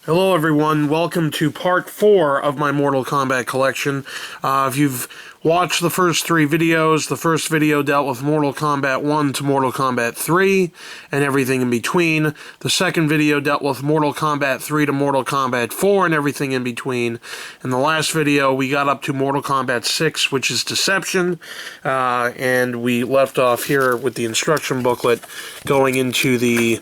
Hello everyone, welcome to part 4 of my Mortal Kombat collection. If you've watched the first 3 videos, the first video dealt with Mortal Kombat 1 to Mortal Kombat 3 and everything in between. The second video dealt with Mortal Kombat 3 to Mortal Kombat 4 and everything in between. In the last video we got up to Mortal Kombat 6, which is Deception, and we left off here with the instruction booklet going into the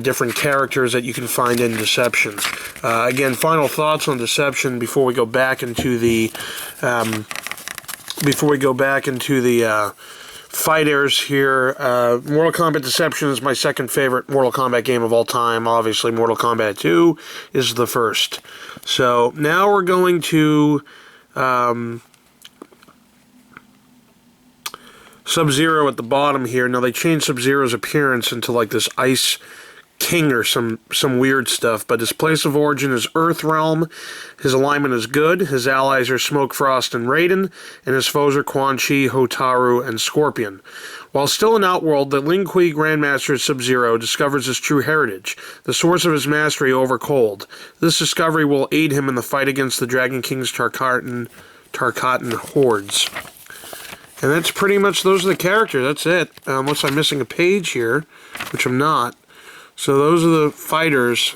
different characters that you can find in Deception. Again, final thoughts on Deception before we go back into the fighters here. Mortal Kombat Deception is my second favorite Mortal Kombat game of all time. Obviously, Mortal Kombat 2 is the first. So now we're going to Sub-Zero at the bottom here. Now they changed Sub-Zero's appearance into like this Ice King or some weird stuff, but his place of origin is Earth Realm. His alignment is good. His allies are Smoke, Frost, and Raiden, and his foes are Quan Chi, Hotaru, and Scorpion. While still in Outworld, the Lin Kuei Grandmaster Sub-Zero discovers his true heritage, the source of his mastery over Cold. This discovery will aid him in the fight against the Dragon King's Tarkatan hordes. And that's pretty much, those are the characters, that's it. Unless I'm missing a page here, which I'm not. So those are the fighters,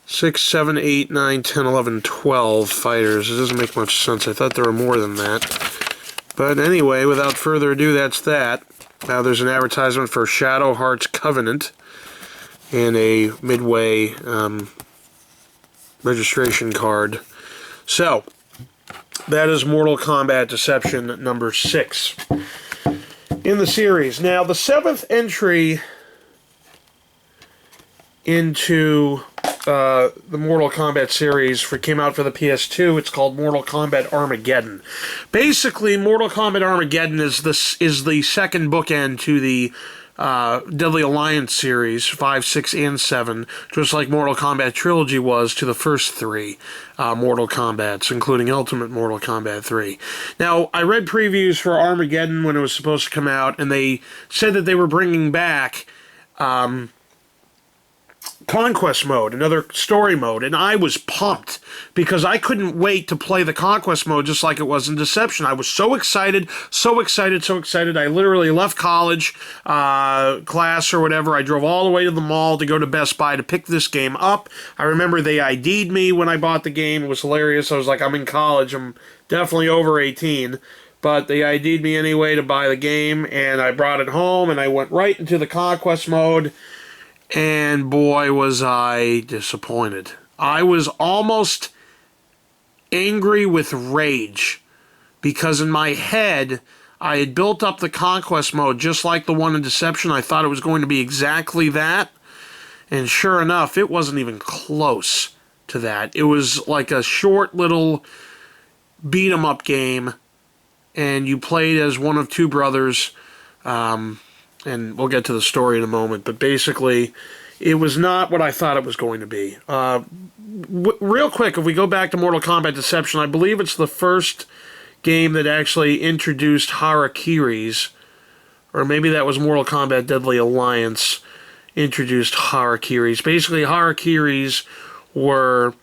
6, 7, 8, 9, 10, 11, 12 fighters. It doesn't make much sense. I thought there were more than that. But anyway, without further ado, that's that. Now there's an advertisement for Shadow Hearts Covenant and a Midway registration card. So, that is Mortal Kombat Deception number 6 in the series. Now, the 7th entry into the Mortal Kombat series came out for the PS2. It's called Mortal Kombat Armageddon. Basically, Mortal Kombat Armageddon is the second bookend to the Deadly Alliance series, 5, 6, and 7, just like Mortal Kombat Trilogy was to the first 3 Mortal Kombats, including Ultimate Mortal Kombat 3. Now, I read previews for Armageddon when it was supposed to come out, and they said that they were bringing back Conquest mode, another story mode, and I was pumped because I couldn't wait to play the Conquest mode just like it was in Deception. I was so excited, so excited, so excited. I literally left college, class or whatever. I drove all the way to the mall to go to Best Buy to pick this game up. I remember they ID'd me when I bought the game. It was hilarious. I was like, I'm in college. I'm definitely over 18. But they ID'd me anyway to buy the game, and I brought it home, and I went right into the Conquest mode. And boy, was I disappointed. I was almost angry with rage because in my head, I had built up the Conquest mode just like the one in Deception. I thought it was going to be exactly that. And sure enough, it wasn't even close to that. It was like a short little beat-em-up game, and you played as one of 2 brothers, and we'll get to the story in a moment, but basically, it was not what I thought it was going to be. Real quick, if we go back to Mortal Kombat Deception, I believe it's the first game that actually introduced Harakiris, or maybe that was Mortal Kombat Deadly Alliance introduced Harakiris. Basically, Harakiris were,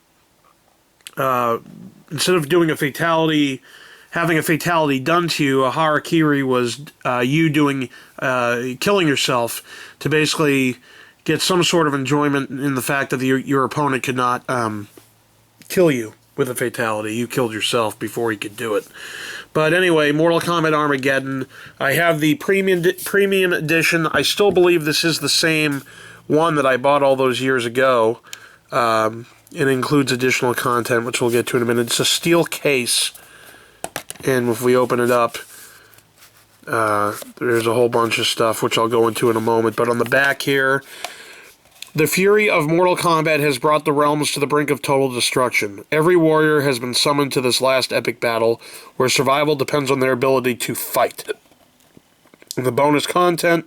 instead of doing a fatality, having a fatality done to you, a Harakiri was you killing yourself to basically get some sort of enjoyment in the fact that your opponent could not kill you with a fatality. You killed yourself before he could do it. But anyway, Mortal Kombat Armageddon. I have the premium edition. I still believe this is the same one that I bought all those years ago. It includes additional content, which we'll get to in a minute. It's a steel case. And if we open it up, there's a whole bunch of stuff, which I'll go into in a moment. But on the back here, the fury of Mortal Kombat has brought the realms to the brink of total destruction. Every warrior has been summoned to this last epic battle, where survival depends on their ability to fight. In the bonus content,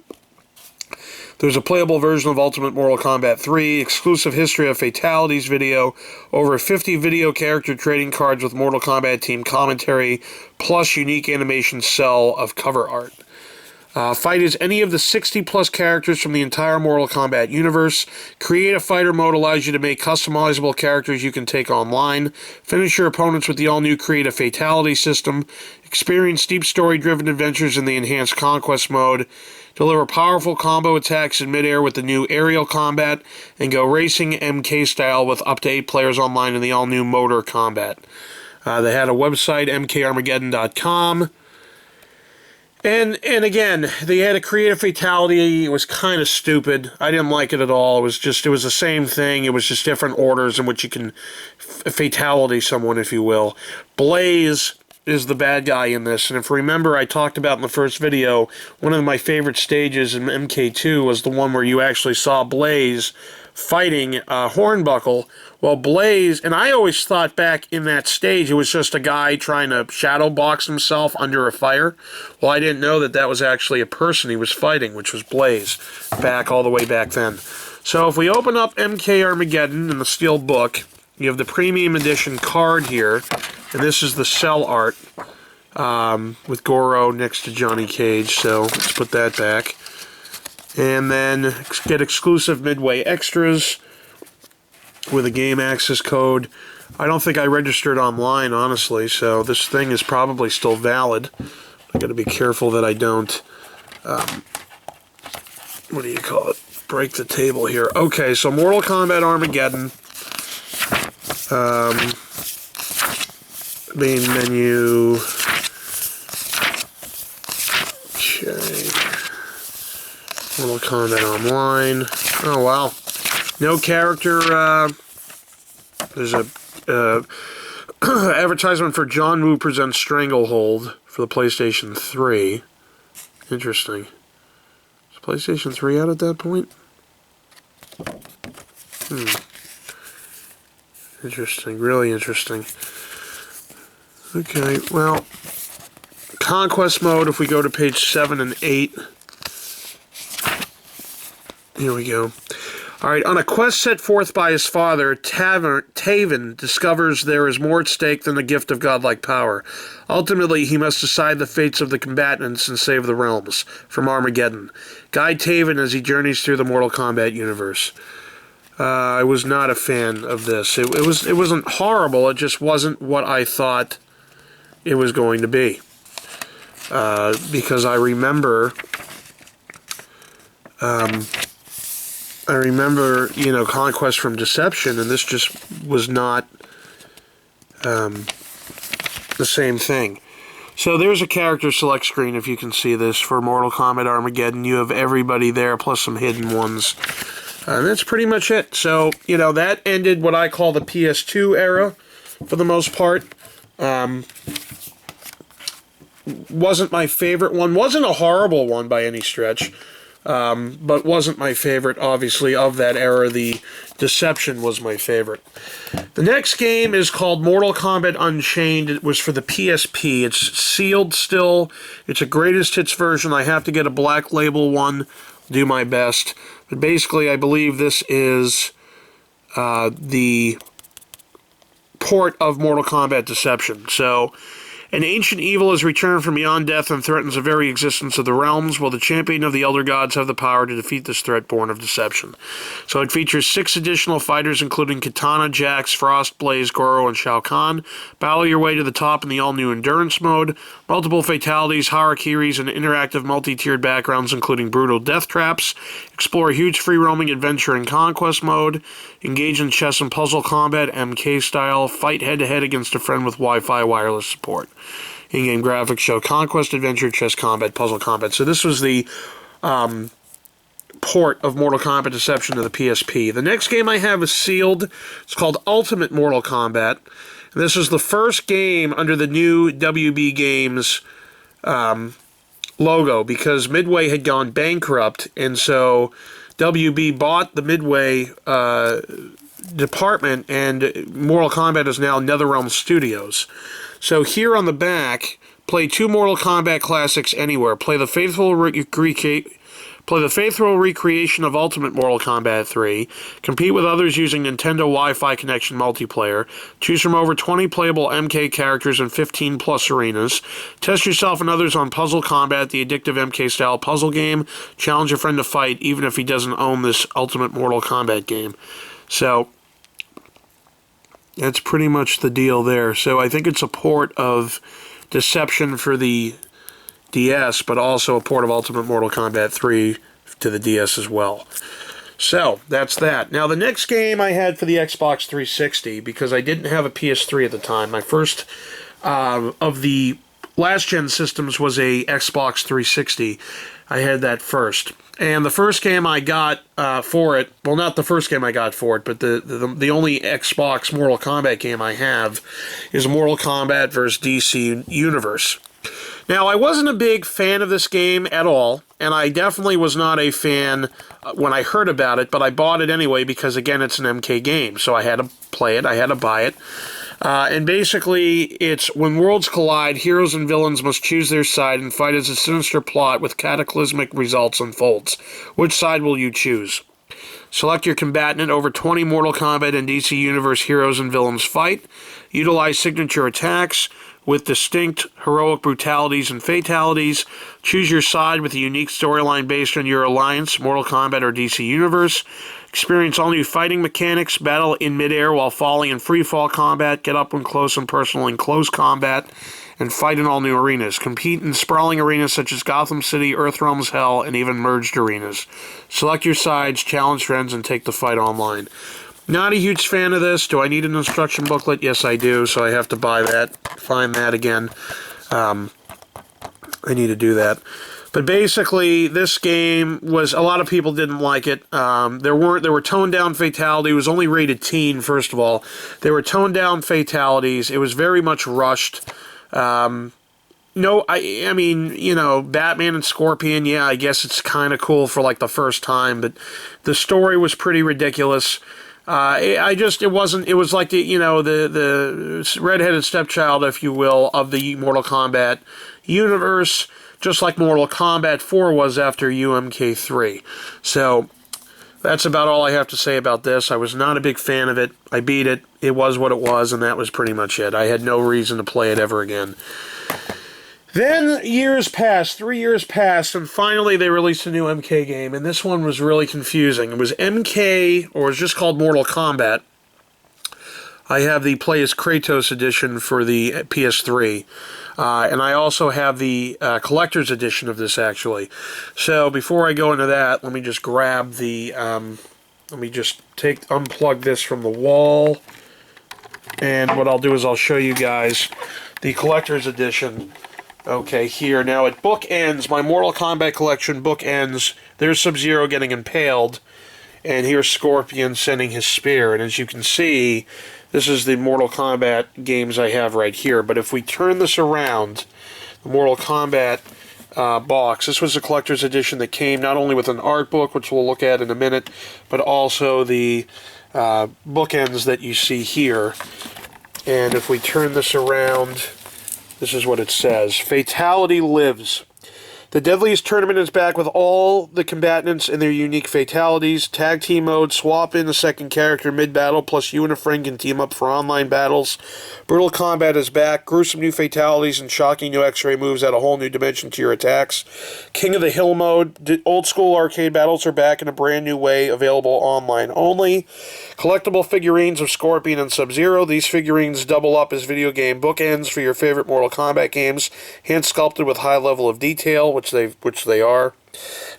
there's a playable version of Ultimate Mortal Kombat 3, exclusive History of Fatalities video, over 50 video character trading cards with Mortal Kombat team commentary, plus unique animation cell of cover art. Fight as any of the 60-plus characters from the entire Mortal Kombat universe. Create a fighter mode allows you to make customizable characters you can take online. Finish your opponents with the all-new Create a Fatality system. Experience deep story-driven adventures in the enhanced Conquest mode. Deliver powerful combo attacks in midair with the new aerial combat. And go racing MK style with up to 8 players online in the all-new Mortal Kombat. They had a website, mkarmageddon.com. And again, they had a Create a Fatality. It was kind of stupid. I didn't like it at all. It was the same thing. It was just different orders in which you can fatality someone, if you will. Blaze is the bad guy in this. And if you remember, I talked about in the first video, one of my favorite stages in MK2 was the one where you actually saw Blaze fighting Hornbuckle. Well, Blaze, and I always thought back in that stage it was just a guy trying to shadow box himself under a fire. Well, I didn't know that that was actually a person he was fighting, which was Blaze, all the way back then. So if we open up MK Armageddon in the steel book, you have the premium edition card here, and this is the cell art with Goro next to Johnny Cage, so let's put that back. And then get exclusive Midway extras with a game access code. I don't think I registered online, honestly, so this thing is probably still valid. I got to be careful that I don't, what do you call it, break the table here. Okay, so Mortal Kombat Armageddon. Main menu. Okay. Mortal Kombat Online. Oh, wow. No character. There's a advertisement for John Woo presents Stranglehold for the PlayStation 3. Interesting. Is PlayStation 3 out at that point? Interesting. Really interesting. Okay, well, Conquest mode, if we go to page 7 and 8. Here we go. Alright, on a quest set forth by his father, Taven discovers there is more at stake than the gift of godlike power. Ultimately, he must decide the fates of the combatants and save the realms from Armageddon. Guide Taven as he journeys through the Mortal Kombat universe. I was not a fan of this. It wasn't horrible, it just wasn't what I thought it was going to be. Because I remember, you know, Conquest from Deception, and this just was not the same thing. So there's a character select screen, if you can see this, for Mortal Kombat Armageddon. You have everybody there, plus some hidden ones. And that's pretty much it. So, you know, that ended what I call the PS2 era, for the most part. Wasn't my favorite one. Wasn't a horrible one by any stretch. But wasn't my favorite, obviously, of that era. The Deception was my favorite. The next game is called Mortal Kombat Unchained. It was for the PSP. It's sealed still. It's a greatest hits version. I have to get a black label one. Do my best. But basically, I believe this is the port of Mortal Kombat Deception. So, an ancient evil has returned from beyond death and threatens the very existence of the realms, while the champion of the Elder Gods have the power to defeat this threat born of deception. So it features 6 additional fighters, including Kitana, Jax, Frost, Blaze, Goro, and Shao Kahn. Battle your way to the top in the all-new Endurance mode. Multiple fatalities, harakiris, and interactive multi-tiered backgrounds, including brutal death traps. Explore a huge free-roaming adventure in Conquest mode. Engage in chess and puzzle combat, MK style. Fight head-to-head against a friend with Wi-Fi wireless support. In-game graphics show Conquest, Adventure, Chess Combat, Puzzle Combat. So this was the port of Mortal Kombat Deception to the PSP. The next game I have is sealed. It's called Ultimate Mortal Kombat. And this is the first game under the new WB Games logo, because Midway had gone bankrupt, and so WB bought the Midway department, and Mortal Kombat is now NetherRealm Studios. So here on the back, play 2 Mortal Kombat classics anywhere. Play the faithful Play the faithful recreation of Ultimate Mortal Kombat 3. Compete with others using Nintendo Wi-Fi connection multiplayer. Choose from over 20 playable MK characters in 15-plus arenas. Test yourself and others on Puzzle Combat, the addictive MK-style puzzle game. Challenge your friend to fight, even if he doesn't own this Ultimate Mortal Kombat game. So, that's pretty much the deal there. So I think it's a port of Deception for the DS, but also a port of Ultimate Mortal Kombat 3 to the DS as well. So, that's that. Now, the next game I had for the Xbox 360, because I didn't have a PS3 at the time, my first of the last-gen systems was a Xbox 360. I had that first. And the first game I got for it, well, not the first game I got for it, but the only Xbox Mortal Kombat game I have is Mortal Kombat vs. DC Universe. Now, I wasn't a big fan of this game at all, and I definitely was not a fan when I heard about it, but I bought it anyway because, again, it's an MK game, so I had to play it, I had to buy it. And basically, it's when worlds collide, heroes and villains must choose their side and fight as a sinister plot with cataclysmic results unfolds. Which side will you choose? Select your combatant. Over 20 Mortal Kombat and DC Universe heroes and villains fight. Utilize signature attacks with distinct heroic brutalities and fatalities. Choose your side with a unique storyline based on your alliance, Mortal Kombat or DC Universe. Experience all new fighting mechanics, battle in midair while falling in free-fall combat, get up and close and personal in close combat, and fight in all new arenas. Compete in sprawling arenas such as Gotham City, Earthrealm's Hell, and even merged arenas. Select your sides, challenge friends, and take the fight online. Not a huge fan of this. Do I need an instruction booklet? Yes, I do, so I have to buy that, find that again. I need to do that. But basically, this game was, a lot of people didn't like it. There were toned down fatalities. It was only rated teen, first of all. There were toned down fatalities. It was very much rushed. No, I mean, you know, Batman and Scorpion, yeah, I guess it's kind of cool for like the first time, but the story was pretty ridiculous. It was like the redheaded stepchild, if you will, of the Mortal Kombat universe, just like Mortal Kombat 4 was after UMK3. So, that's about all I have to say about this. I was not a big fan of it. I beat it. It was what it was, and that was pretty much it. I had no reason to play it ever again. Then years passed, 3 years passed, and finally they released a new MK game, and this one was really confusing. It was MK, or it was just called Mortal Kombat. I have the Play as Kratos edition for the PS3. And I also have the collector's edition of this, actually. So before I go into that, let me just grab the, let me just unplug this from the wall. And what I'll do is I'll show you guys the collector's edition. Okay, here. Now it bookends, my Mortal Kombat collection bookends. There's Sub-Zero getting impaled. And here's Scorpion sending his spear. And as you can see, this is the Mortal Kombat games I have right here. But if we turn this around, the Mortal Kombat box, this was a collector's edition that came not only with an art book, which we'll look at in a minute, but also the bookends that you see here. And if we turn this around, this is what it says. Fatality lives. The Deadliest Tournament is back with all the combatants and their unique fatalities. Tag team mode, swap in a second character mid-battle, plus you and a friend can team up for online battles. Brutal Combat is back. Gruesome new fatalities and shocking new X-ray moves add a whole new dimension to your attacks. King of the Hill mode, old school arcade battles are back in a brand new way, available online only. Collectible figurines of Scorpion and Sub-Zero. These figurines double up as video game bookends for your favorite Mortal Kombat games, hand sculpted with high level of detail, which they are.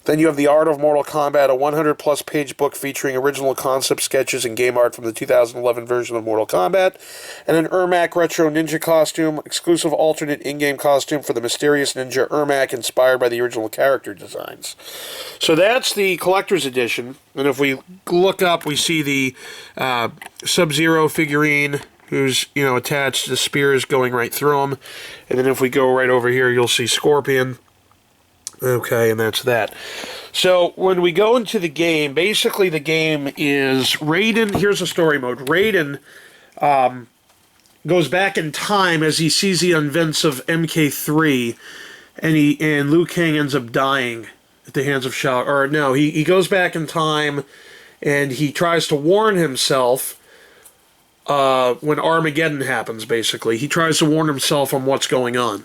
Then you have The Art of Mortal Kombat, a 100-plus page book featuring original concept sketches and game art from the 2011 version of Mortal Kombat, and an Ermac retro ninja costume, exclusive alternate in-game costume for the mysterious ninja Ermac inspired by the original character designs. So that's the collector's edition, and if we look up, we see the Sub-Zero figurine, who's, you know, attached, the spears going right through him, and then if we go right over here, you'll see Scorpion. Okay, and that's that. So, when we go into the game, basically the game is Raiden, here's the story mode. Raiden goes back in time as he sees the events of MK3, and Liu Kang ends up dying. at the hands of Shao. Or no, he goes back in time, and he tries to warn himself when Armageddon happens, basically. He tries to warn himself on what's going on,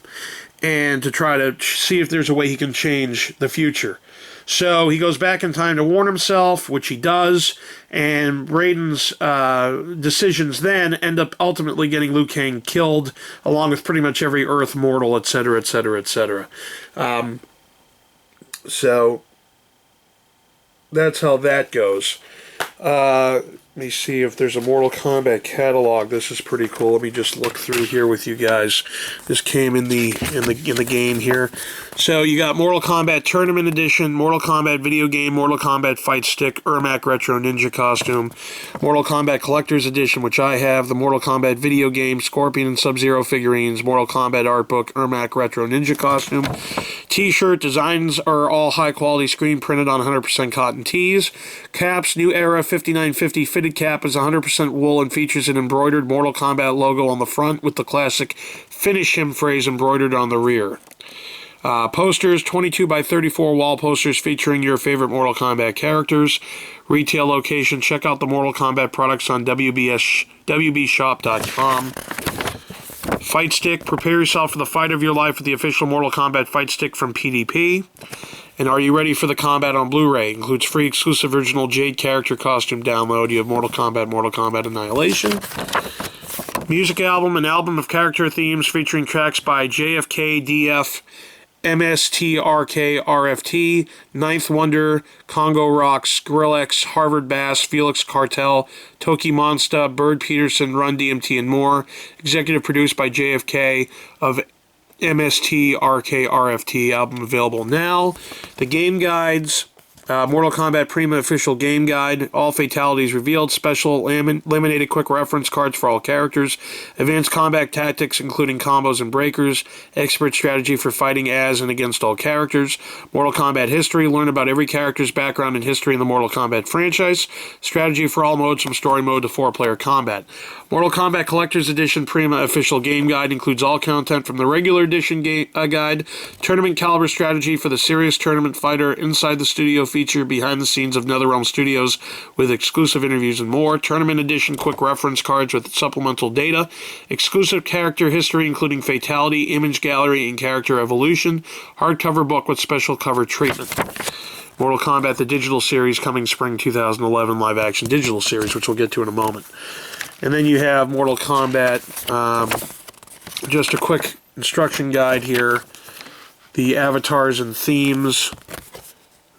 and to try to see if there's a way he can change the future. So he goes back in time to warn himself, which he does, and Raiden's decisions then end up ultimately getting Liu Kang killed, along with pretty much every Earth mortal, etc., etc., etc. So that's how that goes. Let me see if there's a Mortal Kombat catalog. This is pretty cool. Let me just look through here with you guys. This came in the game here. So you got Mortal Kombat Tournament Edition, Mortal Kombat Video Game, Mortal Kombat Fight Stick, Ermac Retro Ninja Costume, Mortal Kombat Collector's Edition, which I have, the Mortal Kombat Video Game, Scorpion and Sub-Zero figurines, Mortal Kombat Art Book, Ermac Retro Ninja Costume, T-shirt. Designs are all high-quality screen printed on 100% cotton tees. Caps, New Era 5950 fitted cap is 100% wool and features an embroidered Mortal Kombat logo on the front with the classic "Finish Him" phrase embroidered on the rear. Posters, 22 by 34 wall posters featuring your favorite Mortal Kombat characters. Retail location, check out the Mortal Kombat products on WBShop.com. Fight Stick, prepare yourself for the fight of your life with the official Mortal Kombat Fight Stick from PDP. And are you ready for the combat on Blu-ray? Includes free exclusive original Jade character costume download. You have Mortal Kombat Annihilation. Music album, an album of character themes featuring tracks by JFK, DF, MSTRK, RFT, Ninth Wonder, Congo Rocks, Skrillex, Harvard Bass, Felix Cartel, Toki Monsta, Bird Peterson, Run DMT, and more. Executive produced by JFK of MSTRK, RFT. Album available now. The game guides. Mortal Kombat Prima official game guide, all fatalities revealed, special laminated quick reference cards for all characters, advanced combat tactics including combos and breakers, expert strategy for fighting as and against all characters, Mortal Kombat history, learn about every character's background and history in the Mortal Kombat franchise, strategy for all modes from story mode to 4-player combat. Mortal Kombat Collector's Edition Prima official game guide includes all content from the regular edition guide, tournament caliber strategy for the serious tournament fighter, inside the studio feature, behind the scenes of NetherRealm Studios with exclusive interviews and more, tournament edition quick reference cards with supplemental data, exclusive character history including fatality, image gallery, and character evolution, hardcover book with special cover treatment. Mortal Kombat the Digital Series coming spring 2011 live action digital series, which we'll get to in a moment. And then you have Mortal Kombat, just a quick instruction guide here, the avatars and themes.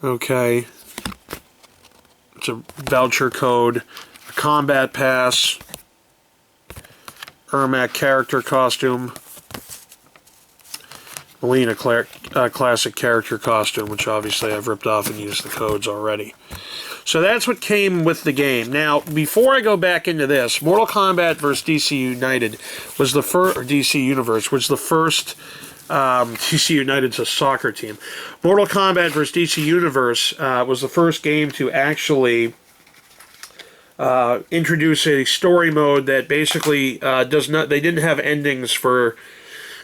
Okay, it's a voucher code, a combat pass, Ermac character costume, Melina classic character costume, which obviously I've ripped off and used the codes already. So that's what came with the game. Now, before I go back into this, Mortal Kombat vs. DC United was the first, or DC Universe was the first. DC United's a soccer team. Mortal Kombat vs. DC Universe was the first game to actually introduce a story mode that basically does not. They didn't have endings for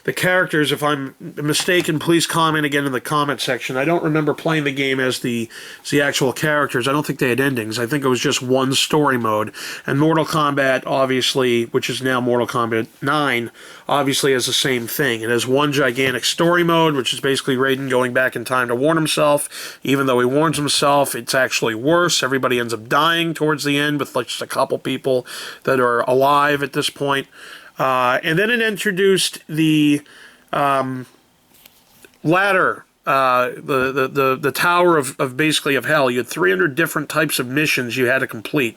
the characters. If I'm mistaken, please comment again in the comment section. I don't remember playing the game as the actual characters. I don't think they had endings. I think it was just one story mode. And Mortal Kombat, obviously, which is now Mortal Kombat 9, obviously has the same thing. It has one gigantic story mode, which is basically Raiden going back in time to warn himself. Even though he warns himself, it's actually worse. Everybody ends up dying towards the end, with like just a couple people that are alive at this point. And then it introduced the ladder, the tower of basically of hell. You had 300 different types of missions you had to complete.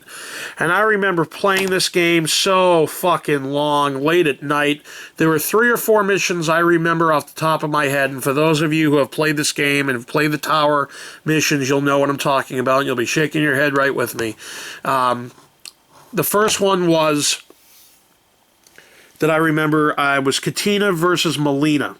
And I remember playing this game so fucking long, late at night. There were 3 or 4 missions I remember off the top of my head. And for those of you who have played this game and have played the tower missions, you'll know what I'm talking about. And you'll be shaking your head right with me. The first one was, that I remember, was Katana versus Melina.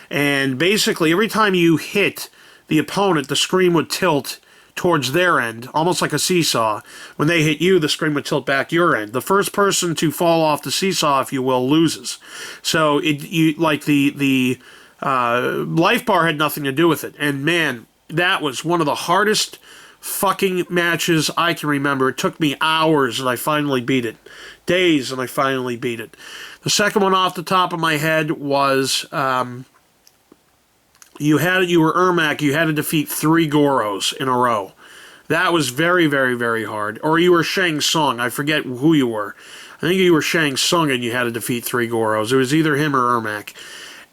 And basically, every time you hit the opponent, the screen would tilt towards their end, almost like a seesaw. When they hit you, the screen would tilt back your end. The first person to fall off the seesaw, if you will, loses. So, the Life bar had nothing to do with it. And man, that was one of the hardest fucking matches I can remember. It took me hours and I finally beat it. Days and I finally beat it. The second one off the top of my head was you were Ermac, you had to defeat 3 Goros in a row. That was very, very, very hard. Or you were Shang Tsung. I forget who you were. I think you were Shang Tsung and you had to defeat 3 Goros. It was either him or Ermac.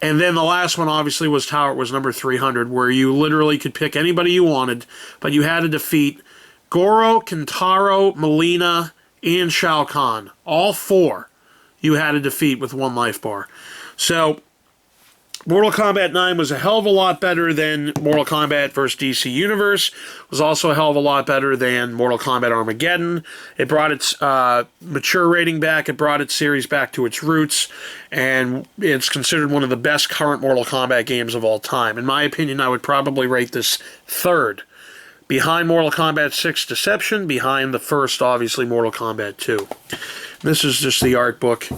And then the last one, obviously, was number 300, where you literally could pick anybody you wanted, but you had to defeat Goro, Kintaro, Melina, and Shao Kahn. All 4 you had to defeat with 1 life bar. So Mortal Kombat 9 was a hell of a lot better than Mortal Kombat vs. DC Universe. It was also a hell of a lot better than Mortal Kombat Armageddon. It brought its mature rating back. It brought its series back to its roots. And it's considered one of the best current Mortal Kombat games of all time. In my opinion, I would probably rate this 3rd. Behind Mortal Kombat 6 Deception. Behind the first, obviously, Mortal Kombat 2. This is just the art book.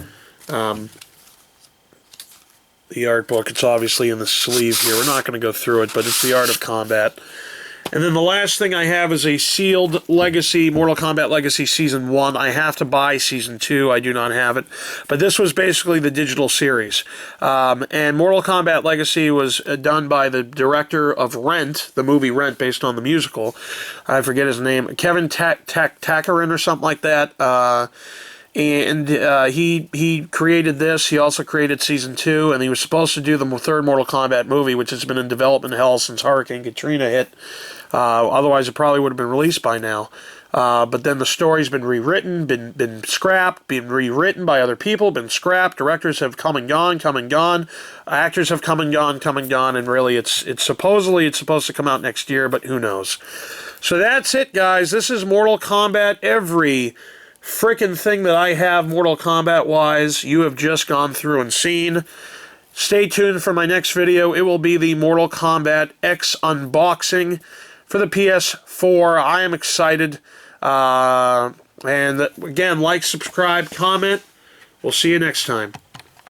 The art book, it's obviously in the sleeve here. We're not going to go through it, but it's the Art of Combat. And then the last thing I have is a sealed Legacy, Mortal Kombat Legacy Season 1. I have to buy Season 2. I do not have it. But this was basically the digital series. And Mortal Kombat Legacy was done by the director of Rent, the movie Rent, based on the musical. I forget his name. Kevin Takarin or something like that. And he created this. He also created Season 2, and he was supposed to do the 3rd Mortal Kombat movie, which has been in development hell since Hurricane Katrina hit. Otherwise, it probably would have been released by now. But then the story's been rewritten, been scrapped, been rewritten by other people, been scrapped. Directors have come and gone, Actors have come and gone, and really it's supposed to come out next year, but who knows. So that's it, guys. This is Mortal Kombat. Every freaking thing that I have Mortal Kombat wise, you have just gone through and seen. Stay tuned for my next video. It will be the Mortal Kombat X unboxing for the PS4. I am excited. And again, like, subscribe, comment. We'll see you next time.